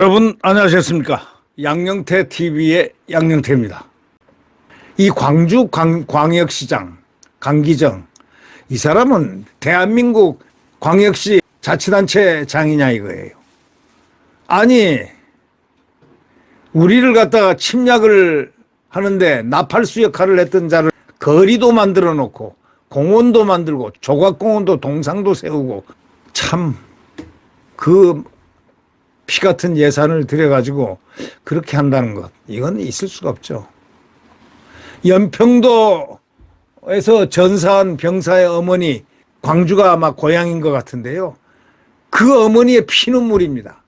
여러분 안녕하셨습니까? 양영태 TV의 양영태입니다. 이 광주 광역시장 강기정, 이 사람은 대한민국 광역시 자치단체 장이냐 이거예요. 아니, 우리를 갖다가 침략을 하는데 나팔수 역할을 했던 자를 거리도 만들어 놓고 공원도 만들고 조각공원도 동상도 세우고, 참 그 피 같은 예산을 들여가지고 그렇게 한다는 것, 이건 있을 수가 없죠. 연평도에서 전사한 병사의 어머니, 광주가 아마 고향인 것 같은데요, 그 어머니의 피눈물입니다.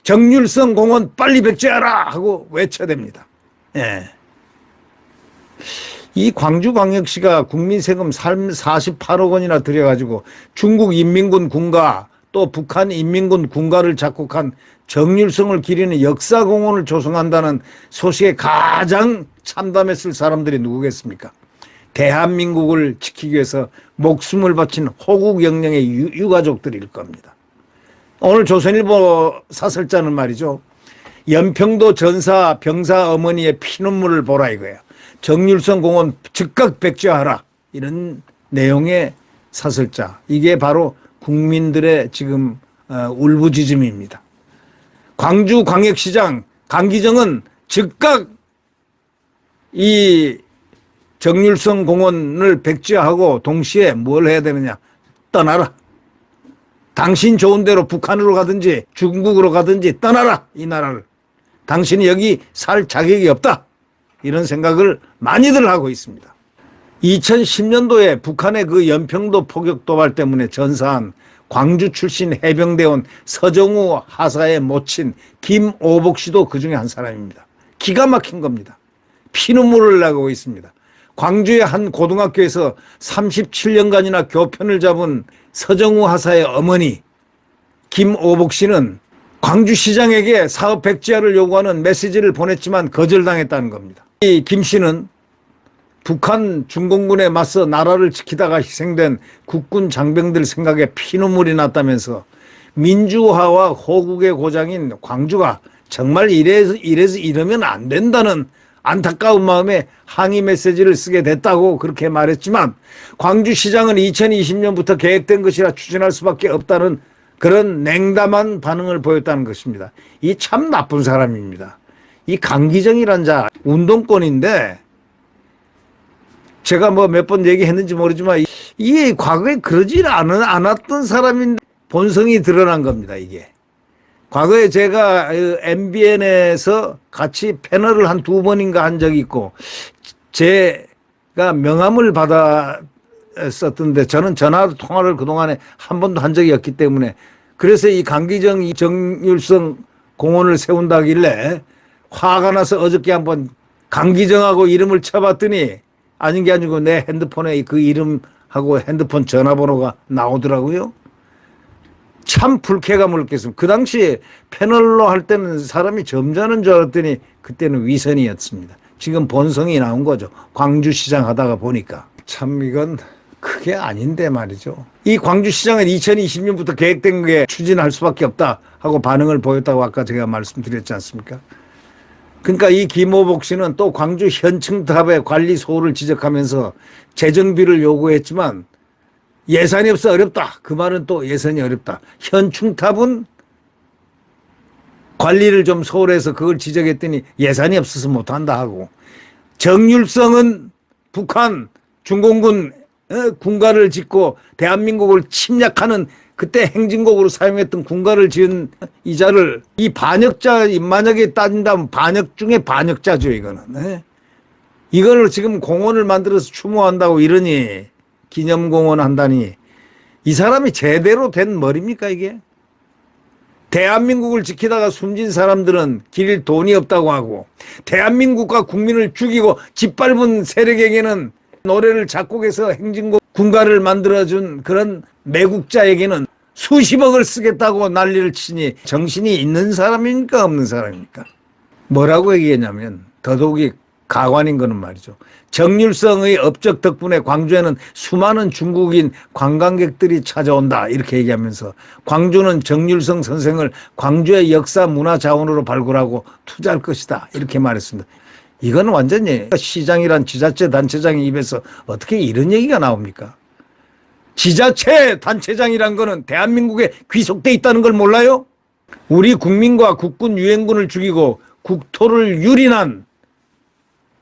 정률성 공원 빨리 백제하라 하고 외쳐댑니다. 예. 이 광주광역시가 국민세금 48억 원이나 들여가지고 중국 인민군 군가 또 북한 인민군 군가를 작곡한 정률성을 기리는 역사공원을 조성한다는 소식에 가장 참담했을 사람들이 누구겠습니까? 대한민국을 지키기 위해서 목숨을 바친 호국 영령의 유가족들일 겁니다. 오늘 조선일보 사설자는 말이죠, 연평도 전사 병사 어머니의 피눈물을 보라 이거야. 정률성 공원 즉각 백제하라, 이런 내용의 사설자. 이게 바로 국민들의 지금 울부짖음입니다. 광주광역시장 강기정은 즉각 이 정률성 공원을 백제하고 동시에 뭘 해야 되느냐, 떠나라. 당신 좋은 대로 북한으로 가든지 중국으로 가든지 떠나라, 이 나라를. 당신이 여기 살 자격이 없다, 이런 생각을 많이들 하고 있습니다. 2010년도에 북한의 그 연평도 포격 도발 때문에 전사한 광주 출신 해병대원 서정우 하사의 모친 김오복 씨도 그 중에 한 사람입니다. 기가 막힌 겁니다. 피눈물을 나고 있습니다. 광주의 한 고등학교에서 37년간이나 교편을 잡은 서정우 하사의 어머니 김오복 씨는 광주시장에게 사업 백지화를 요구하는 메시지를 보냈지만 거절당했다는 겁니다. 이 김 씨는 북한 중공군에 맞서 나라를 지키다가 희생된 국군 장병들 생각에 피눈물이 났다면서 민주화와 호국의 고장인 광주가 정말 이러면 안 된다는 안타까운 마음에 항의 메시지를 쓰게 됐다고 그렇게 말했지만, 광주시장은 2020년부터 계획된 것이라 추진할 수밖에 없다는 그런 냉담한 반응을 보였다는 것입니다. 이 참 나쁜 사람입니다. 이 강기정이란 자 운동권인데, 제가 뭐 몇 번 얘기했는지 모르지만 이게 과거에 그러질 않았던 사람인데 본성이 드러난 겁니다. 이게 과거에 제가 MBN에서 같이 패널을 한 2번인가 한 적이 있고, 제가 명함을 받았었던데 저는 전화 통화를 그동안에 한 번도 한 적이 없기 때문에, 그래서 이 강기정 이 정률성 공원을 세운다길래 화가 나서 어저께 한번 강기정하고 이름을 쳐봤더니 아닌 게 아니고 내 핸드폰에 그 이름하고 핸드폰 전화번호가 나오더라고요. 참 불쾌감을 느꼈습니다. 그 당시 패널로 할 때는 사람이 점잖은 줄 알았더니 그때는 위선이었습니다. 지금 본성이 나온 거죠. 광주시장 하다가 보니까. 참 이건 그게 아닌데 말이죠. 이 광주시장은 2020년부터 계획된 게 추진할 수밖에 없다 하고 반응을 보였다고 아까 제가 말씀드렸지 않습니까? 그러니까 이 김오복 씨는 또 광주 현충탑의 관리 소홀을 지적하면서 재정비를 요구했지만 예산이 없어 어렵다. 그 말은 또 예산이 어렵다. 현충탑은 관리를 좀 소홀해서 그걸 지적했더니 예산이 없어서 못한다 하고, 정률성은 북한 중공군 군가를 짓고 대한민국을 침략하는 그때 행진곡으로 사용했던 군가를 지은 이자를, 이 반역자, 만약에 따진다면 반역 중에 반역자죠, 이거는. 이걸 지금 공원을 만들어서 추모한다고 이러니, 기념공원 한다니, 이 사람이 제대로 된 머리입니까, 이게? 대한민국을 지키다가 숨진 사람들은 기릴 돈이 없다고 하고, 대한민국과 국민을 죽이고 짓밟은 세력에게는 노래를 작곡해서 행진곡 군가를 만들어준 그런 매국자에게는 수십억을 쓰겠다고 난리를 치니 정신이 있는 사람입니까 없는 사람입니까? 뭐라고 얘기했냐면, 더더욱이 가관인 거는 말이죠. 정률성의 업적 덕분에 광주에는 수많은 중국인 관광객들이 찾아온다 이렇게 얘기하면서 광주는 정률성 선생을 광주의 역사 문화 자원으로 발굴하고 투자할 것이다 이렇게 말했습니다. 이거는 완전히 시장이란 지자체 단체장의 입에서 어떻게 이런 얘기가 나옵니까? 지자체 단체장이란 거는 대한민국에 귀속돼 있다는 걸 몰라요? 우리 국민과 국군 유엔군을 죽이고 국토를 유린한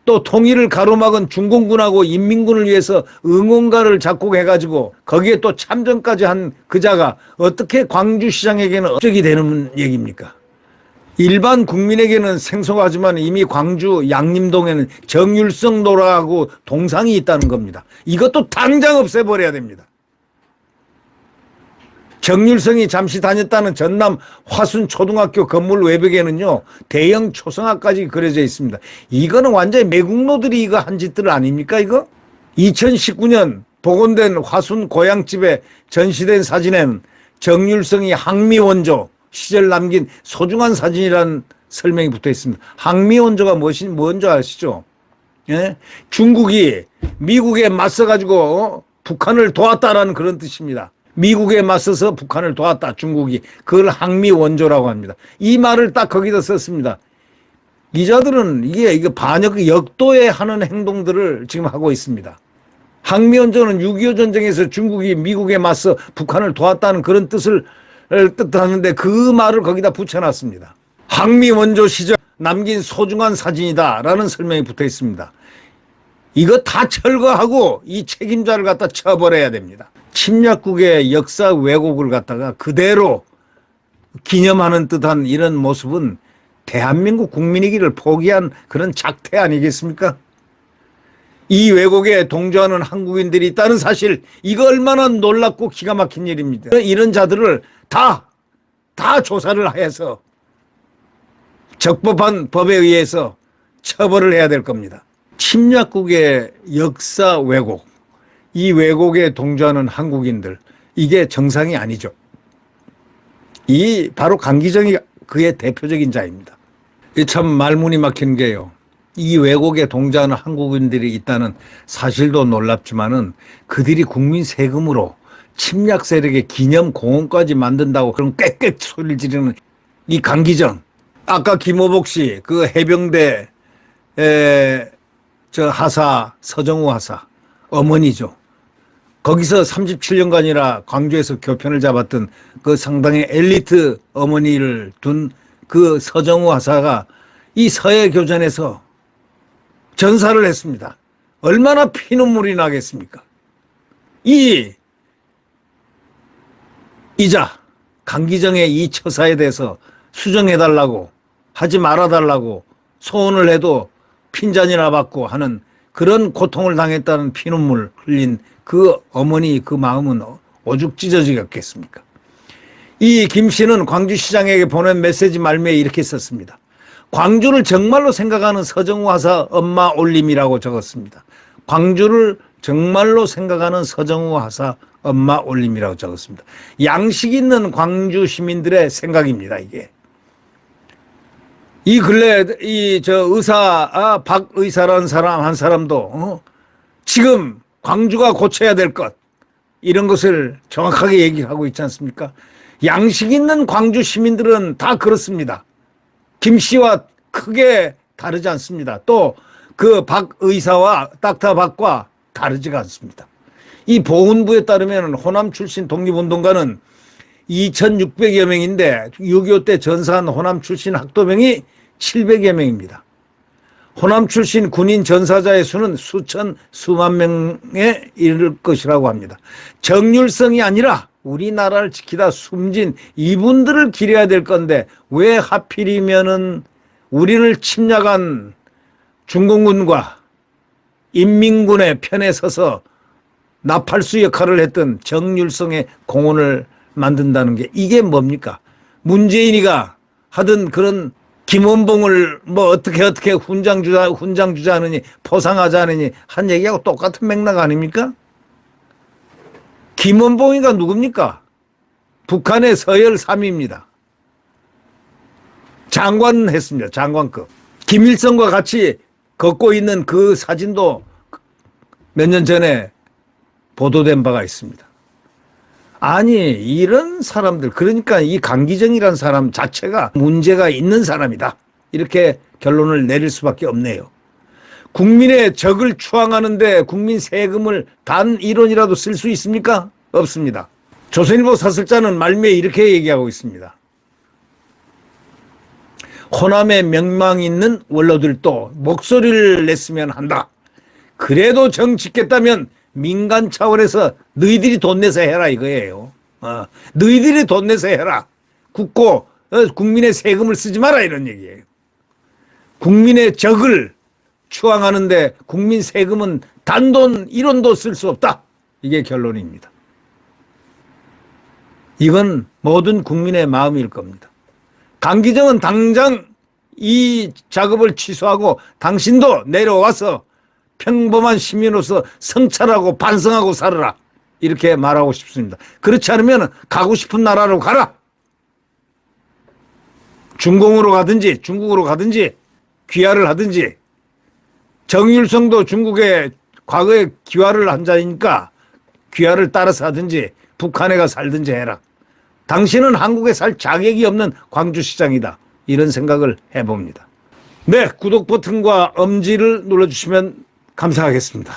또 통일을 가로막은 중공군하고 인민군을 위해서 응원가를 작곡해가지고 거기에 또 참전까지 한 그자가 어떻게 광주시장에게는 업적이 되는 얘기입니까? 일반 국민에게는 생소하지만 이미 광주 양림동에는 정률성 노라하고 동상이 있다는 겁니다. 이것도 당장 없애버려야 됩니다. 정률성이 잠시 다녔다는 전남 화순초등학교 건물 외벽에는요 대형 초성화까지 그려져 있습니다. 이거는 완전히 매국노들이 이거 한 짓들 아닙니까 이거? 2019년 복원된 화순 고향집에 전시된 사진엔 정률성이 항미원조 시절 남긴 소중한 사진이라는 설명이 붙어 있습니다. 항미원조가 뭔지 아시죠? 예? 중국이 미국에 맞서가지고 북한을 도왔다라는 그런 뜻입니다. 미국에 맞서서 북한을 도왔다 중국이. 그걸 항미원조라고 합니다. 이 말을 딱 거기다 썼습니다. 기자들은 이게 반역 역도에 하는 행동들을 지금 하고 있습니다. 항미원조는 6.25 전쟁에서 중국이 미국에 맞서 북한을 도왔다는 그런 뜻을 뜻하는데 그 말을 거기다 붙여놨습니다. 항미원조 시절 남긴 소중한 사진이다 라는 설명이 붙어 있습니다. 이거 다 철거하고 이 책임자를 갖다 쳐버려야 됩니다. 침략국의 역사 왜곡을 갖다가 그대로 기념하는 듯한 이런 모습은 대한민국 국민이기를 포기한 그런 작태 아니겠습니까? 이 왜곡에 동조하는 한국인들이 있다는 사실, 이거 얼마나 놀랍고 기가 막힌 일입니다. 이런 자들을 다 조사를 해서 적법한 법에 의해서 처벌을 해야 될 겁니다. 침략국의 역사 왜곡, 이 왜곡에 동조하는 한국인들, 이게 정상이 아니죠. 이 바로 강기정이 그의 대표적인 자입니다. 참 말문이 막힌 게요. 이 왜곡에 동조하는 한국인들이 있다는 사실도 놀랍지만은 그들이 국민 세금으로 침략 세력의 기념 공원까지 만든다고 그런 꽥꽥 소리를 지르는 이 강기정. 아까 김호복 씨, 그 해병대 저 하사, 서정우 하사 어머니죠. 거기서 37년간이나 광주에서 교편을 잡았던 그 상당히 엘리트 어머니를 둔 그 서정우 하사가 이 서해 교전에서 전사를 했습니다. 얼마나 피눈물이 나겠습니까? 이자 강기정의 이 처사에 대해서 수정해달라고 하지 말아달라고 소원을 해도 핀잔이나 받고 하는 그런 고통을 당했다는 피눈물 흘린 그 어머니 그 마음은 오죽 찢어지겠습니까? 이 김 씨는 광주시장에게 보낸 메시지 말미에 이렇게 썼습니다. 광주를 정말로 생각하는 서정우 하사 엄마 올림이라고 적었습니다. 광주를 정말로 생각하는 서정우 하사 엄마 올림이라고 적었습니다. 양식 있는 광주 시민들의 생각입니다, 이게. 이 근래 박 의사라는 사람 한 사람도 지금 광주가 고쳐야 될 것 이런 것을 정확하게 얘기하고 있지 않습니까? 양식 있는 광주 시민들은 다 그렇습니다. 김 씨와 크게 다르지 않습니다. 또 그 박 의사와 닥터 박과 다르지가 않습니다. 이 보훈부에 따르면 호남 출신 독립운동가는 2,600여 명인데 6.25 때 전사한 호남 출신 학도병이 700여 명입니다. 호남 출신 군인 전사자의 수는 수만 명에 이를 것이라고 합니다. 정률성이 아니라 우리나라를 지키다 숨진 이분들을 기려야 될 건데 왜 하필이면은 우리를 침략한 중공군과 인민군의 편에 서서 나팔수 역할을 했던 정률성의 공원을 만든다는 게 이게 뭡니까? 문재인이가 하던 그런 김원봉을 뭐 어떻게 훈장 주자 하느니 포상하자 하느니 한 얘기하고 똑같은 맥락 아닙니까? 김원봉이가 누굽니까? 북한의 서열 3위입니다. 장관 했습니다. 장관급. 김일성과 같이 걷고 있는 그 사진도 몇 년 전에 보도된 바가 있습니다. 아니, 이런 사람들, 그러니까 이 강기정이라는 사람 자체가 문제가 있는 사람이다. 이렇게 결론을 내릴 수밖에 없네요. 국민의 적을 추앙하는데 국민 세금을 단 1원이라도 쓸 수 있습니까? 없습니다. 조선일보 사설자는 말미에 이렇게 얘기하고 있습니다. 호남에 명망 있는 원로들도 목소리를 냈으면 한다. 그래도 정 짓겠다면 민간 차원에서 너희들이 돈 내서 해라 이거예요. 너희들이 돈 내서 해라. 굳고 국민의 세금을 쓰지 마라 이런 얘기예요. 국민의 적을 추앙하는데 국민 세금은 단돈 1원도 쓸 수 없다. 이게 결론입니다. 이건 모든 국민의 마음일 겁니다. 강기정은 당장 이 작업을 취소하고 당신도 내려와서 평범한 시민으로서 성찰하고 반성하고 살아라. 이렇게 말하고 싶습니다. 그렇지 않으면 가고 싶은 나라로 가라. 중공으로 가든지 중국으로 가든지 귀화를 하든지. 정일성도 중국에 과거에 귀화를 한 자니까 귀화를 따라서 하든지 북한에 가 살든지 해라. 당신은 한국에 살 자격이 없는 광주시장이다. 이런 생각을 해봅니다. 네, 구독 버튼과 엄지를 눌러주시면 감사하겠습니다.